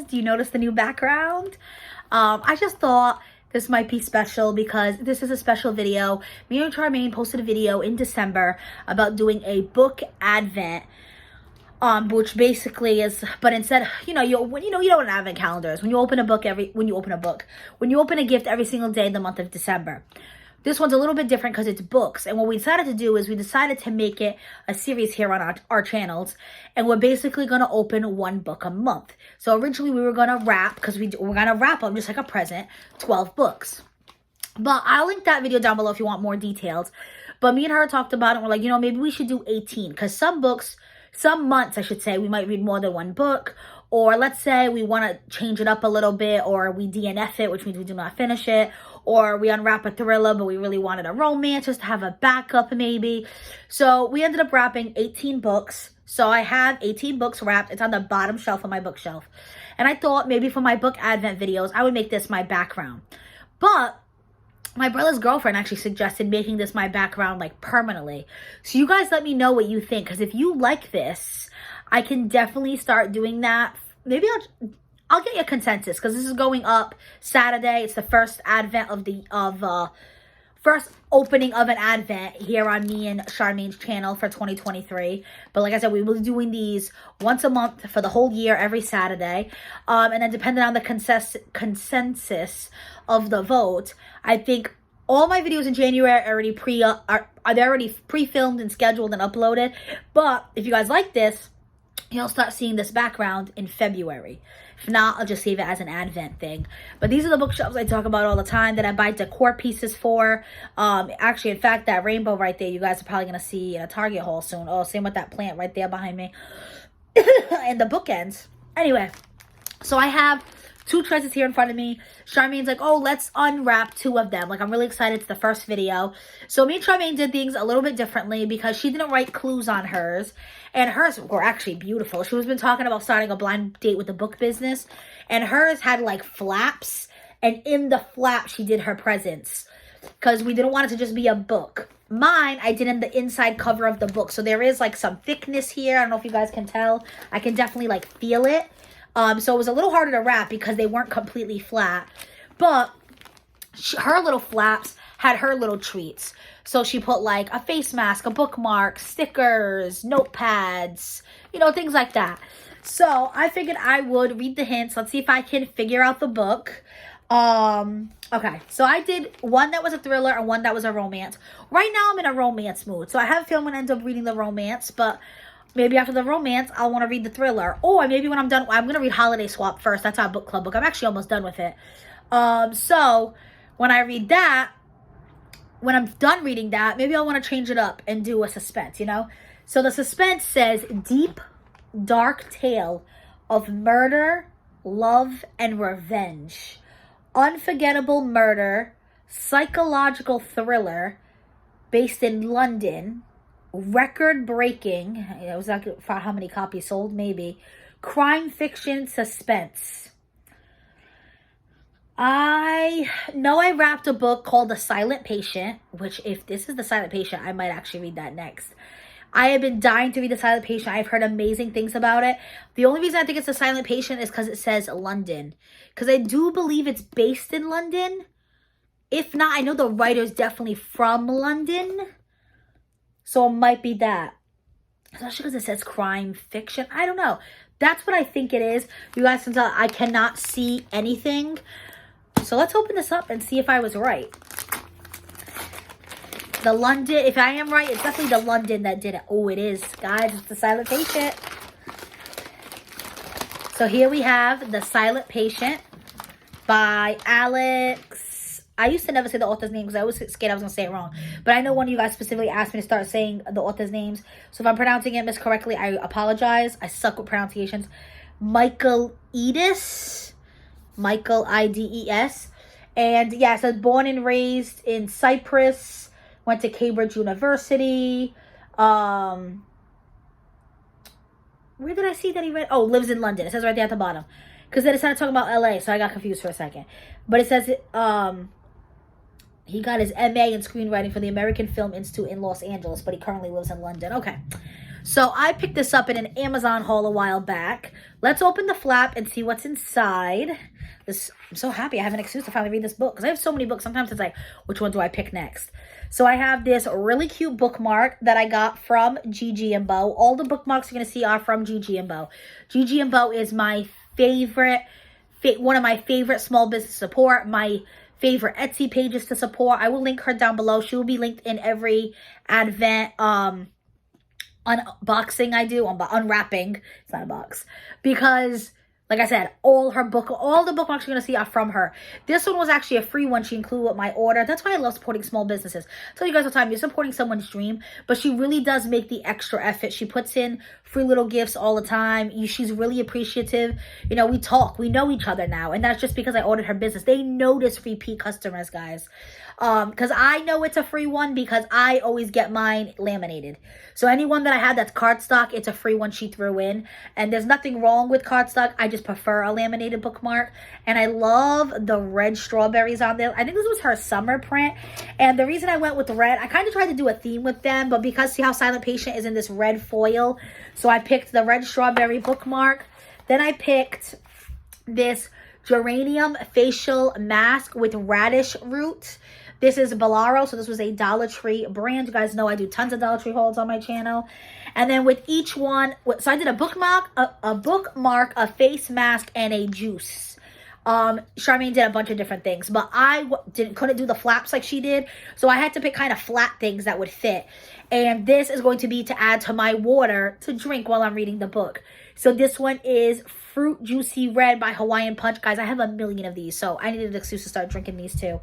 background. Do you notice the new background? I just thought this might be special because this is a special video. Me and Charmaine posted a video in December about doing a book advent, which basically is, but instead, you know what an advent calendar is. When you open a gift every single day in the month of December. This one's a little bit different because it's books. And what we decided to do is we decided to make it a series here on our channels. And we're basically going to open one book a month. So originally we were going to wrap, because we're going to wrap them just like a present, 12 books. But I'll link that video down below if you want more details. But me and her talked about it. We're like, maybe we should do 18. Because some months, I should say, we might read more than one book. Or let's say we want to change it up a little bit, or we DNF it, which means we do not finish it. Or we unwrap a thriller, but we really wanted a romance just to have a backup maybe. So we ended up wrapping 18 books. So I have 18 books wrapped. It's on the bottom shelf of my bookshelf. And I thought maybe for my book advent videos, I would make this my background. But my brother's girlfriend actually suggested making this my background like permanently. So you guys let me know what you think. Because if you like this, I can definitely start doing that. Maybe I'll get your consensus because this is going up Saturday. It's the first advent first opening of an advent here on me and Charmaine's channel for 2023. But like I said, we will be doing these once a month for the whole year, every Saturday. And then depending on the consensus of the vote, I think all my videos in January are already pre-filmed and scheduled and uploaded. But if you guys like this, you'll start seeing this background in February. If not, I'll just save it as an advent thing. But these are the bookshelves I talk about all the time that I buy decor pieces for. Actually, in fact, that rainbow right there, you guys are probably going to see in a Target haul soon. Oh, same with that plant right there behind me. And the bookends. Anyway, so I have two treasures here in front of me. Charmaine's like, oh, let's unwrap two of them. Like, I'm really excited. It's the first video. So me and Charmaine did things a little bit differently because she didn't write clues on hers. And hers were actually beautiful. She was been talking about starting a blind date with the book business. And hers had like flaps. And in the flap, she did her presents. Because we didn't want it to just be a book. Mine, I did in the inside cover of the book. So there is like some thickness here. I don't know if you guys can tell. I can definitely like feel it. So it was a little harder to wrap because they weren't completely flat. But her little flaps had her little treats. So she put like a face mask, a bookmark, stickers, notepads, things like that. So I figured I would read the hints. Let's see if I can figure out the book. Okay, so I did one that was a thriller and one that was a romance. Right now I'm in a romance mood. So I have a feeling I'm going to end up reading the romance, but maybe after the romance, I'll want to read the thriller. Or maybe when I'm done, I'm going to read Holiday Swap first. That's our book club book. I'm actually almost done with it. So when I read that, when I'm done reading that, maybe I'll want to change it up and do a suspense, So the suspense says, deep, dark tale of murder, love, and revenge. Unforgettable murder, psychological thriller, based in London. Record-breaking, it was like for how many copies sold, maybe. Crime fiction suspense. I know I wrapped a book called The Silent Patient, which if this is The Silent Patient, I might actually read that next. I have been dying to read The Silent Patient. I've heard amazing things about it. The only reason I think it's The Silent Patient is because it says London. Because I do believe it's based in London. If not, I know the writer's definitely from London. So it might be that. Especially because it says crime fiction. I don't know. That's what I think it is. You guys can tell I cannot see anything. So let's open this up and see if I was right. The London, if I am right, it's definitely the London that did it. Oh, it is. Guys, it's The Silent Patient. So here we have The Silent Patient by Alex. I used to never say the author's name because I was scared I was going to say it wrong. But I know one of you guys specifically asked me to start saying the author's names. So if I'm pronouncing it miscorrectly, I apologize. I suck with pronunciations. Michael Ides. Michael Ides. And yeah, it says born and raised in Cyprus. Went to Cambridge University. Where did I see that he read? Oh, lives in London. It says right there at the bottom. Because then it started talking about LA, so I got confused for a second. But it says he got his MA in screenwriting from the American Film Institute in Los Angeles, but he currently lives in London. Okay. So I picked this up in an Amazon haul a while back. Let's open the flap and see what's inside. I'm so happy I have an excuse to finally read this book because I have so many books. Sometimes it's like, which one do I pick next? So I have this really cute bookmark that I got from Gigi and Bo. All the bookmarks you're going to see are from Gigi and Bo. Gigi and Bo is my favorite, one of my favorite small business support, my favorite Etsy pages to support. I will link her down below. She will be linked in every Advent unboxing I do, unwrapping. It's not a box. Because, like I said, all the bookmarks you're going to see are from her. This one was actually a free one she included with my order. That's why I love supporting small businesses. So you guys all the time, you're supporting someone's dream, but she really does make the extra effort. She puts in free little gifts all the time. She's really appreciative. You know, we talk. We know each other now. And that's just because I ordered her business. They notice repeat customers, guys. Because I know it's a free one because I always get mine laminated. So anyone that I had that's cardstock, it's a free one she threw in. And there's nothing wrong with cardstock. I just prefer a laminated bookmark. And I love the red strawberries on there. I think this was her summer print. And the reason I went with the red, I kind of tried to do a theme with them. But because see how Silent Patient is in this red foil. So I picked the red strawberry bookmark. Then I picked this geranium facial mask with radish root. This is Bolaro, so this was a Dollar Tree brand. You guys know I do tons of Dollar Tree hauls on my channel. And then with each one, so I did a bookmark, a face mask, and a juice. Charmaine did a bunch of different things, but I couldn't do the flaps like she did, so I had to pick kind of flat things that would fit. And this is going to be to add to my water to drink while I'm reading the book. So this one is Fruit Juicy Red by Hawaiian Punch. Guys, I have a million of these, so I needed an excuse to start drinking these too.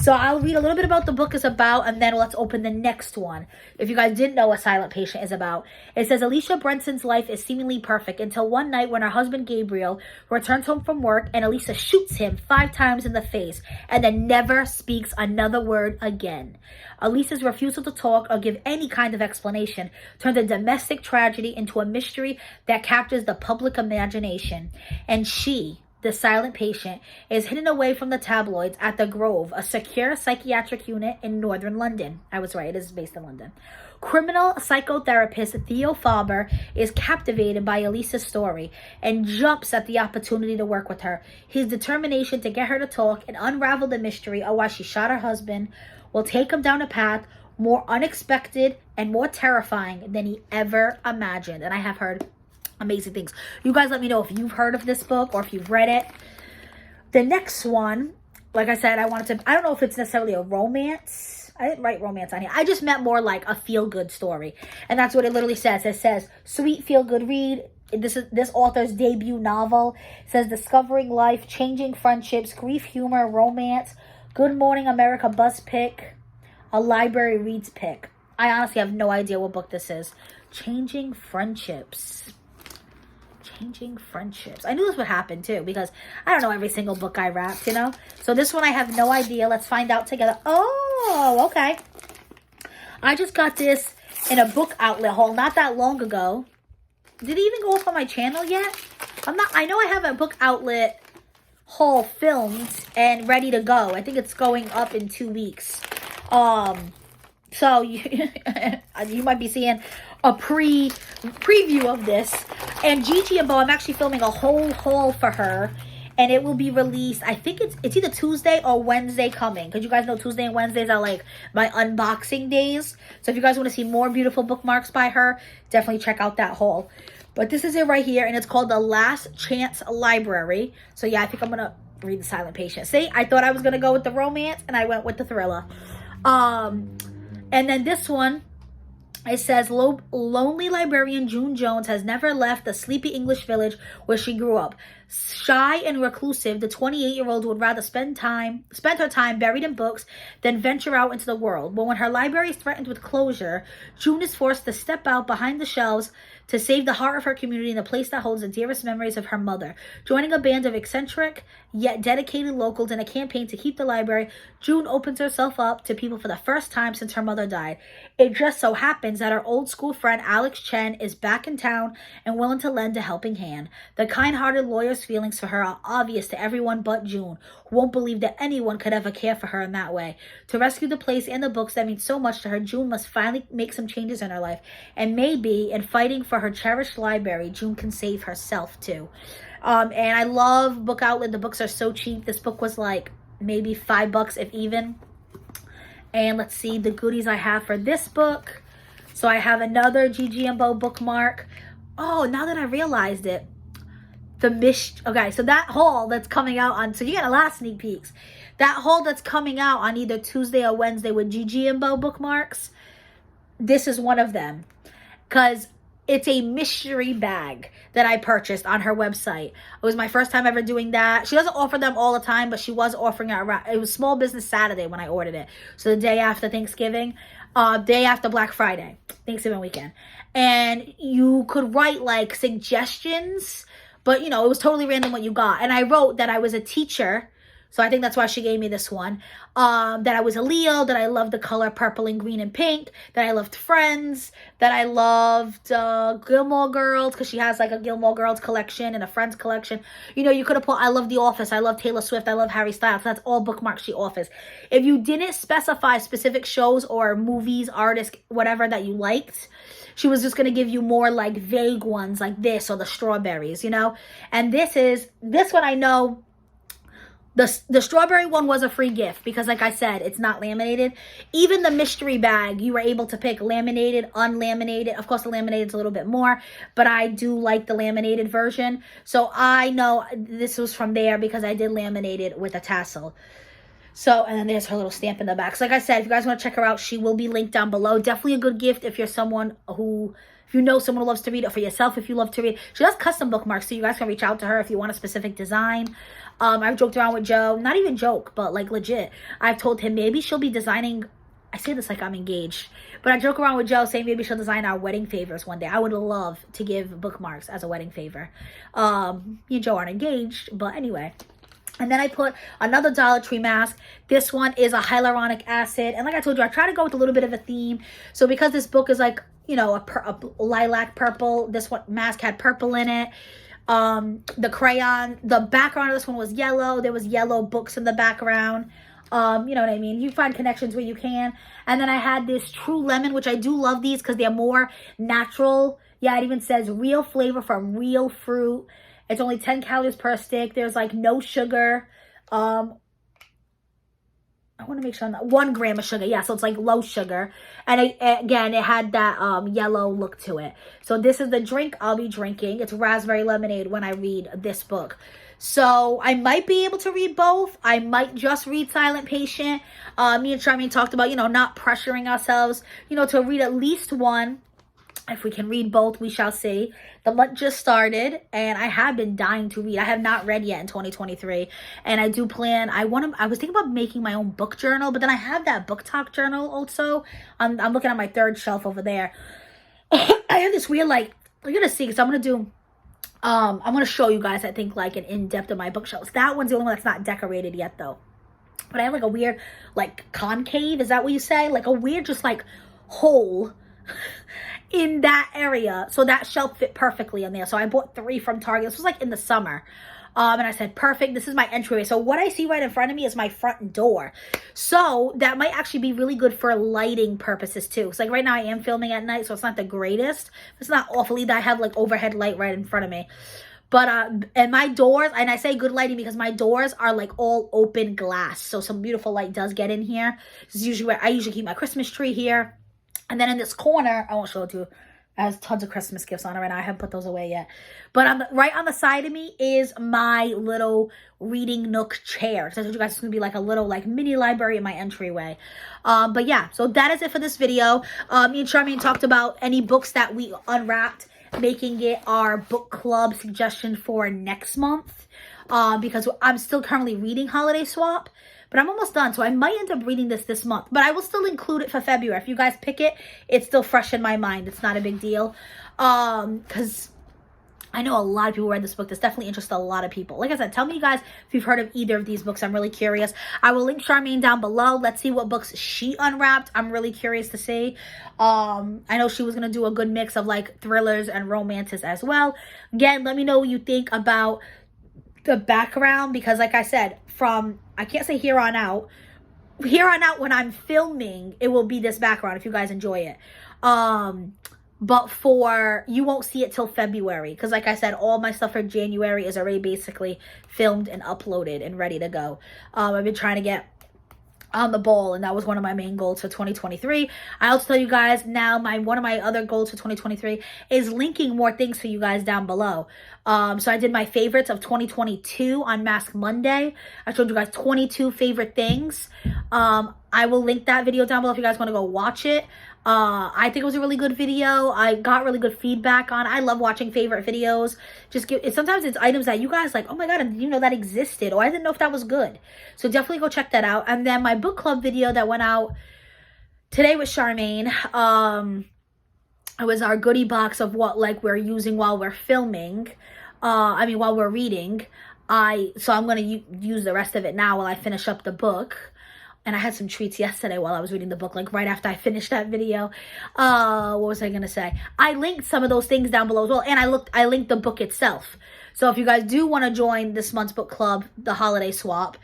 So I'll read a little bit about the book is about, and then let's open the next one. If you guys didn't know what Silent Patient is about, it says Alicia Brenson's life is seemingly perfect until one night when her husband Gabriel returns home from work and Elisa shoots him 5 times in the face and then never speaks another word again. Elisa's refusal to talk or give any kind of explanation turns a domestic tragedy into a mystery that captures the public imagination. And she, the Silent Patient, is hidden away from the tabloids at the Grove, a secure psychiatric unit in northern London. I was right, it is based in London. Criminal psychotherapist Theo Faber is captivated by Elisa's story and jumps at the opportunity to work with her. His determination to get her to talk and unravel the mystery of why she shot her husband will take him down a path more unexpected and more terrifying than he ever imagined. And I have heard amazing things. You guys let me know if you've heard of this book or if you've read it. The next one, like I said, I don't know if it's necessarily a romance. I didn't write romance on here. I just meant more like a feel-good story. And that's what it literally says. It says, sweet feel-good read. This is this author's debut novel. It says, discovering life, changing friendships, grief, humor, romance, Good Morning America buzz pick, a library reads pick. I honestly have no idea what book this is. Changing friendships. Changing friendships. I knew this would happen too because I don't know every single book I wrapped, you know? So this one I have no idea. Let's find out together. Oh, okay. I just got this in a book outlet haul not that long ago. Did it even go up on my channel yet? I know I have a book outlet haul filmed and ready to go. I think it's going up in 2 weeks. So you might be seeing a preview of this. And Gigi and Bo, I'm actually filming a whole haul for her. And it will be released, I think it's either Tuesday or Wednesday coming. Because you guys know Tuesday and Wednesdays are like my unboxing days. So if you guys want to see more beautiful bookmarks by her, definitely check out that haul. But this is it right here. And it's called The Last Chance Library. So yeah, I think I'm going to read The Silent Patient. See, I thought I was going to go with the romance and I went with the thriller. And then this one, it says, lonely librarian June Jones has never left the sleepy English village where she grew up. Shy and reclusive, the 28-year-old would rather spend her time buried in books than venture out into the world. But when her library is threatened with closure, June is forced to step out behind the shelves to save the heart of her community in the place that holds the dearest memories of her mother. Joining a band of eccentric yet dedicated locals in a campaign to keep the library, June opens herself up to people for the first time since her mother died. It just so happens that her old school friend Alex Chen is back in town and willing to lend a helping hand. The kind-hearted lawyer Joe's feelings for her are obvious to everyone but June, who won't believe that anyone could ever care for her in that way. To rescue the place and the books that mean so much to her, June must finally make some changes in her life. And maybe, in fighting for her cherished library, June can save herself too. And I love Book Outlet. The books are so cheap. This book was like maybe $5 if even. And let's see the goodies I have for this book. So I have another Gigi and Bo bookmark. Oh, now that I realized it, okay, so that haul that's coming out on, so you get a lot of sneak peeks. That haul that's coming out on either Tuesday or Wednesday with Gigi and Bo bookmarks, this is one of them. Because it's a mystery bag that I purchased on her website. It was my first time ever doing that. She doesn't offer them all the time, but she was offering it around. It was Small Business Saturday when I ordered it. So the day after Thanksgiving, day after Black Friday, Thanksgiving weekend. And you could write like suggestions, but you know, it was totally random what you got. And I wrote that I was a teacher. So I think that's why she gave me this one. That I was a Leo, that I loved the color purple and green and pink, that I loved Friends, that I loved Gilmore Girls, because she has like a Gilmore Girls collection and a Friends collection. You know, you could have put, I love The Office, I love Taylor Swift, I love Harry Styles. That's all bookmarks she offers. If you didn't specify specific shows or movies, artists, whatever that you liked, she was just going to give you more like vague ones like this or the strawberries, you know. And this one I know. The strawberry one was a free gift because, like I said, it's not laminated. Even the mystery bag, you were able to pick laminated, unlaminated. Of course, the laminated is a little bit more, but I do like the laminated version. So I know this was from there because I did laminated with a tassel. So, and then there's her little stamp in the back. So like I said, if you guys want to check her out, she will be linked down below. Definitely a good gift if you're someone who... If you know someone who loves to read, or for yourself if you love to read. She does custom bookmarks, so you guys can reach out to her if you want a specific design. I've joked around with Joe. Not even joke, but like legit. I've told him maybe she'll be designing... I say this like I'm engaged. But I joke around with Joe saying maybe she'll design our wedding favors one day. I would love to give bookmarks as a wedding favor. Me and Joe aren't engaged, but anyway... And then I put another Dollar Tree mask. This one is a hyaluronic acid. And like I told you, I try to go with a little bit of a theme. So because this book is like, you know, a lilac purple, this one mask had purple in it. The crayon, the background of this one was yellow. There was yellow books in the background. You know what I mean? You find connections where you can. And then I had this True Lemon, which I do love these because they're more natural. Yeah, it even says real flavor from real fruit. It's only 10 calories per stick. There's like no sugar. I want to make sure I'm not 1 gram of sugar. Yeah, so it's like low sugar. And again, it had that yellow look to it. So this is the drink I'll be drinking. It's raspberry lemonade when I read this book. So I might be able to read both. I might just read Silent Patient. Me and Charmaine talked about, you know, not pressuring ourselves, you know, to read at least one. If we can read both, we shall see. The month just started, and I have been dying to read. I have not read yet in 2023, and I do plan. I was thinking about making my own book journal, but then I have that book talk journal also. I'm looking at my third shelf over there. I have this weird, like, you're gonna see, because I'm gonna do. I'm gonna show you guys, I think, like an in-depth of my bookshelves. That one's the only one that's not decorated yet, though. But I have like a weird, like, concave. Is that what you say? Like a weird, just like hole. In that area, so that shelf fit perfectly in there. So I bought 3 from Target. This was like in the summer, and I said, perfect, this is my entryway. So what I see right in front of me is my front door, so that might actually be really good for lighting purposes too. So like right now I am filming at night, so it's not the greatest. It's not awful either. I have like overhead light right in front of me, but and my doors, and I say good lighting because my doors are like all open glass, so some beautiful light does get in here. This is usually where I usually keep my Christmas tree here. And then in this corner, I won't show it to you. It has tons of Christmas gifts on it right now. I haven't put those away yet. But right on the side of me is my little reading nook chair. So I told you guys it's going to be like a little like mini library in my entryway. But yeah, so that is it for this video. Me and Charmaine talked about any books that we unwrapped, making it our book club suggestion for next month. Because I'm still currently reading Holiday Swap. But I'm almost done, so I might end up reading this month. But I will still include it for February. If you guys pick it, it's still fresh in my mind. It's not a big deal. Because I know a lot of people read this book. This definitely interests a lot of people. Like I said, tell me, you guys, if you've heard of either of these books. I'm really curious. I will link Charmaine down below. Let's see what books she unwrapped. I'm really curious to see. I know she was going to do a good mix of, like, thrillers and romances as well. Again, let me know what you think about the background, because like I said, I can't say here on out when I'm filming, it will be this background if you guys enjoy it. But you won't see it till February, because like I said, all my stuff for January is already basically filmed and uploaded and ready to go. I've been trying to get on the ball, and that was one of my main goals for 2023. I also tell you guys now, one of my other goals for 2023 is linking more things for you guys down below. So I did my favorites of 2022 on Mask Monday. I showed you guys 22 favorite things. I will link that video down below if you guys want to go watch it. I think it was a really good video. I got really good feedback on it. I love watching favorite videos. Sometimes it's items that you guys like, oh my god, I didn't even know that existed, or I didn't know if that was good. So definitely go check that out. And then my book club video that went out today with Charmaine, it was our goodie box of what we're using while we're filming. While we're reading. So I'm going to use the rest of it now while I finish up the book. And I had some treats yesterday while I was reading the book, like right after I finished that video. What was I going to say? I linked some of those things down below as well. And I linked the book itself. So if you guys do want to join this month's book club, the holiday swap.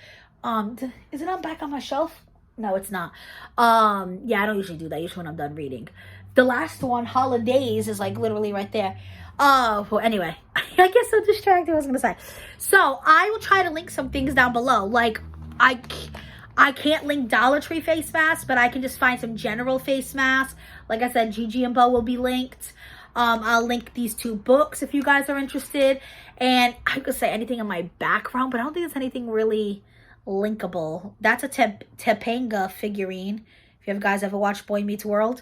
Is it back on my shelf? No, it's not. Yeah, I don't usually do that. Usually when I'm done reading. The last one, Holidays, is like literally right there. Well, anyway, I get so distracted what I was going to say. So I will try to link some things down below. Like, I can't link Dollar Tree face masks, but I can just find some general face masks. Like I said, Gigi and Bo will be linked. I'll link these 2 books if you guys are interested. And I could say anything in my background, but I don't think there's anything really linkable. That's a Topanga figurine. If you guys ever watched Boy Meets World.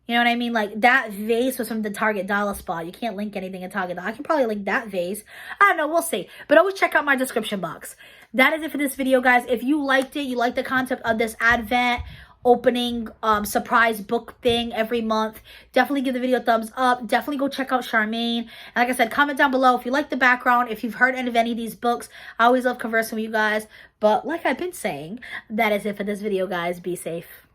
You know what I mean? Like, that vase was from the Target dollar spot. You can't link anything in Target. I can probably link that vase. I don't know. We'll see. But always check out my description box. That is it for this video, guys. If you liked it, you like the concept of this Advent opening surprise book thing every month, definitely give the video a thumbs up. Definitely go check out Charmaine. And like I said, comment down below if you like the background, if you've heard of any of these books. I always love conversing with you guys. But like I've been saying, that is it for this video, guys. Be safe.